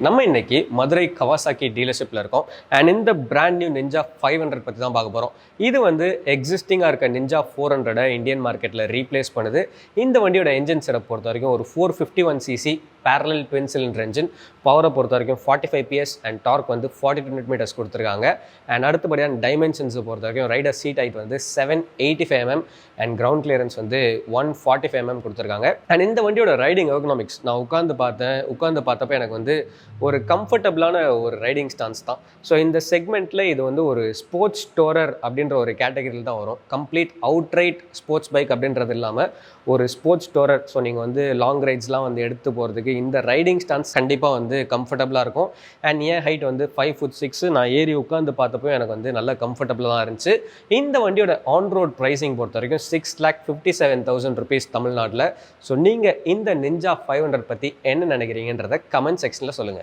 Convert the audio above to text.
நம்ம இன்னைக்கு மதுரை கவாசாக்கி டீலர்ஷிப்பில் இருக்கோம் அண்ட் இந்த பிராண்ட் நியூ நிஞ்சா 500 பற்றி தான் பார்க்க போகிறோம். இது வந்து எக்ஸிஸ்டிங்காக இருக்க நிஞ்சா 400 இந்தியன் மார்க்கெட்டில் ரீப்ளேஸ் பண்ணுது. இந்த வண்டியோட என்ஜின் செட்டப் பொறுத்த வரைக்கும் ஒரு 451cc parallel twin cylinder engine. பவரை பொறுத்த வரைக்கும் 45 PS அண்ட் டார்க் வந்து 42 Nm கொடுத்துருக்காங்க. அண்ட் அடுத்தபடியான டைமென்ஷன்ஸை பொறுத்த வரைக்கும் ரைடர் சீட் ஹைட் வந்து 785 mm அண்ட் கிரவுண்ட் கிளியரன்ஸ் வந்து 145 mm கொடுத்துருக்காங்க. அண்ட் இந்த வண்டியோட ரைடிங் எர்கனாமிக்ஸ் நான் உட்காந்து பார்த்தப்ப எனக்கு வந்து ஒரு கம்ஃபர்டபுளான ஒரு ரைடிங் ஸ்டான்ஸ் தான். ஸோ இந்த செக்மெண்ட்டில் இது வந்து ஒரு ஸ்போர்ட்ஸ் டோரர் அப்படின்ற ஒரு கேட்டகரியில் தான் வரும். கம்ப்ளீட் அவுட்ரைட் ஸ்போர்ட்ஸ் பைக் அப்படின்றது இல்லாமல் ஒரு ஸ்போர்ட்ஸ் டோரர். ஸோ நீங்கள் வந்து லாங் ரைட்ஸ்லாம் வந்து எடுத்து போகிறதுக்கு இந்த ரைடிங் ஸ்டான்ஸ் கண்டிப்பாக வந்து கம்ஃபர்டபுளாக இருக்கும். அண்ட் ஏன் ஹைட் வந்து 5'6" நான் ஏறி உட்காந்து பார்த்தப்போ எனக்கு வந்து நல்ல கம்ஃபர்டபுளாக தான் இருந்துச்சு. இந்த வண்டியோட ஆன் ரோட் ப்ரைஸிங் பொறுத்த வரைக்கும் 6,57,000 rupees தமிழ்நாட்டில். ஸோ நீங்கள் இந்த நிஞ்சா 500 பற்றி என்ன நினைக்கிறீங்கன்றத கமெண்ட் செக்ஷனில் சொல்லுங்கள்.